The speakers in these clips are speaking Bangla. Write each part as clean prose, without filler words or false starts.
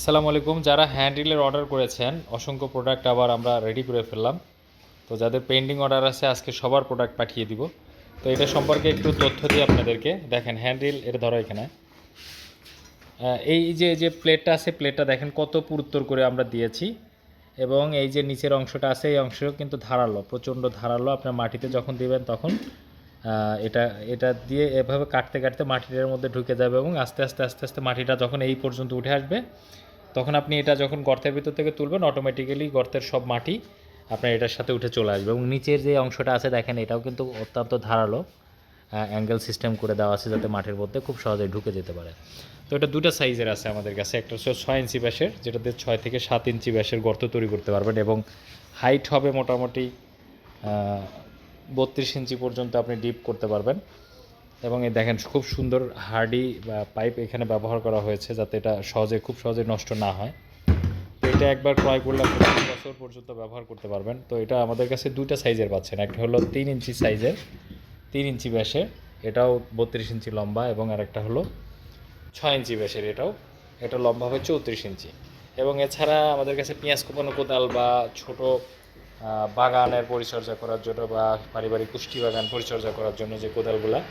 আসসালামু আলাইকুম। যারা হ্যান্ড রিলের অর্ডার করেছেন অসংখ্য প্রোডাক্ট আবার আমরা রেডি করে ফেললাম। তো যাদের পেন্ডিং অর্ডার আছে আজকে সবার প্রোডাক্ট পাঠিয়ে দিব। তো এটা সম্পর্কে একটু তথ্য দিই আপনাদেরকে। দেখেন হ্যান্ড রিল এটা ধরো এখানে এই যে প্লেটটা আছে, প্লেটটা দেখেন কত পুরুত্তর করে আমরা দিয়েছি। এবং এই যে নিচের অংশটা আছে এই অংশও কিন্তু ধারালো, প্রচণ্ড ধারালো। আপনার মাটিতে যখন দিবেন তখন এটা এটা দিয়ে এভাবে কাটতে কাটতে মাটিটার মধ্যে ঢুকে যাবে এবং আস্তে আস্তে আস্তে আস্তে মাটিটা যখন এই পর্যন্ত উঠে আসবে তখন আপনি এটা যখন গর্তের ভিতর থেকে তুলবেন অটোমেটিক্যালি গর্তের সব মাটি আপনার এটার সাথে উঠে চলে আসবে। এবং নিচের যে অংশটা আছে দেখেন এটাও কিন্তু অত্যন্ত ধারালো, অ্যাঙ্গেল সিস্টেম করে দেওয়া আছে যাতে মাটির মধ্যে খুব সহজেই ঢুকে যেতে পারে। তো এটা দুটো সাইজের আছে আমাদের কাছে, একটা হচ্ছে 6 ইঞ্চি ব্যাসের, যেটাতে 6 থেকে 7 ইঞ্চি ব্যাসের গর্ত তৈরি করতে পারবেন এবং হাইট হবে মোটামুটি 32 ইঞ্চি পর্যন্ত আপনি ডিপ করতে পারবেন। এবং এই দেখেন খুব সুন্দর হার্ডি পাইপ এখানে ব্যবহার করা হয়েছে যাতে এটা খুব সহজে নষ্ট না হয়। তো এটা একবার ক্রয় করলে 25 বছর পর্যন্ত ব্যবহার করতে পারবেন। তো এটা আমাদের কাছে দুইটা সাইজের পাচ্ছেন, একটা হলো 3 ইঞ্চি সাইজের, 3 ইঞ্চি ব্যাসের, এটাও 32 ইঞ্চি লম্বা, এবং আরেকটা হলো 6 ইঞ্চি ব্যাসের, এটা লম্বা হবে 34 ইঞ্চি। এবং এছাড়া আমাদের কাছে পেঁয়াজ কোপানো কোদাল বা ছোট বাগানের পরিচর্যা করার জন্য বা পারিবারিক পুষ্টি বাগান পরিচর্যা করার জন্য যে কোদালগুলো,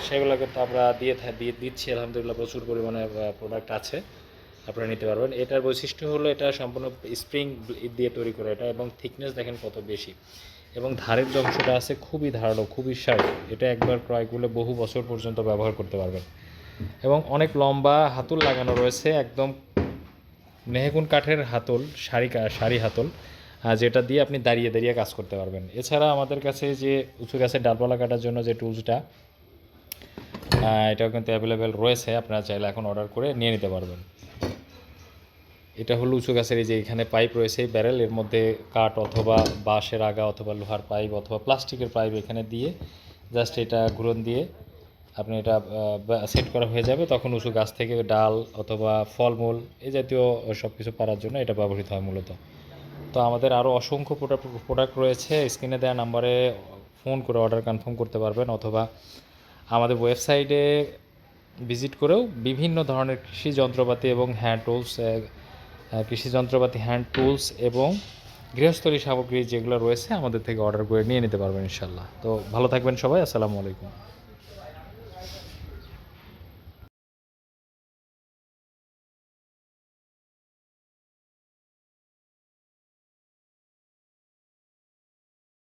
সেগুলো কিন্তু আমরা দিয়ে দিচ্ছি আলহামদুলিল্লাহ। প্রচুর পরিমাণে প্রোডাক্ট আছে, আপনারা নিতে পারবেন। এটার বৈশিষ্ট্য হলো এটা সম্পূর্ণ স্প্রিং দিয়ে তৈরি করে এটা, এবং থিকনেস দেখেন কত বেশি, এবং ধারের যে অংশটা আছে খুবই ধারালো, খুবই শার্প। এটা একবার ক্রয় করলে বহু বছর পর্যন্ত ব্যবহার করতে পারবেন। এবং অনেক লম্বা হাতল লাগানো রয়েছে, একদম মেহগুন কাঠের হাতল, সারি হাতল, যেটা দিয়ে আপনি দাঁড়িয়ে দাঁড়িয়ে কাজ করতে পারবেন। এছাড়া আমাদের কাছে যে উঁচু গাছের ডালপালা কাটার জন্য যে টুলসটা, এটাও কিন্তু অ্যাভেলেবেল রয়েছে, আপনারা চাইলে এখন অর্ডার করে নিয়ে নিতে পারবেন। এটা হলো উঁচু গাছের এই যে এখানে পাইপ রয়েছে, এই ব্যারেল, এর মধ্যে কাঠ অথবা বাঁশের আগা অথবা লোহার পাইপ অথবা প্লাস্টিকের পাইপ এখানে দিয়ে জাস্ট এটা ঘুরন দিয়ে আপনি এটা সেট করা হয়ে যাবে। তখন উঁচু গাছ থেকে ডাল অথবা ফলমূল এই জাতীয় সব কিছু পারার জন্য এটা ব্যবহৃত হয় মূলত। তো আমাদের আরও অসংখ্য প্রোডাক্ট রয়েছে, স্ক্রিনে দেওয়া নাম্বারে ফোন করে অর্ডার কনফার্ম করতে পারবেন, অথবা আমাদের ওয়েবসাইটে ভিজিট করেও বিভিন্ন ধরনের কৃষি যন্ত্রপাতি এবং হ্যান্ড টুলস এবং গৃহস্থলী সামগ্রী যেগুলো রয়েছে আমাদের থেকে অর্ডার করে নিয়ে নিতে পারবেন ইনশাল্লাহ। তো ভালো থাকবেন সবাই, আসসালামু আলাইকুম।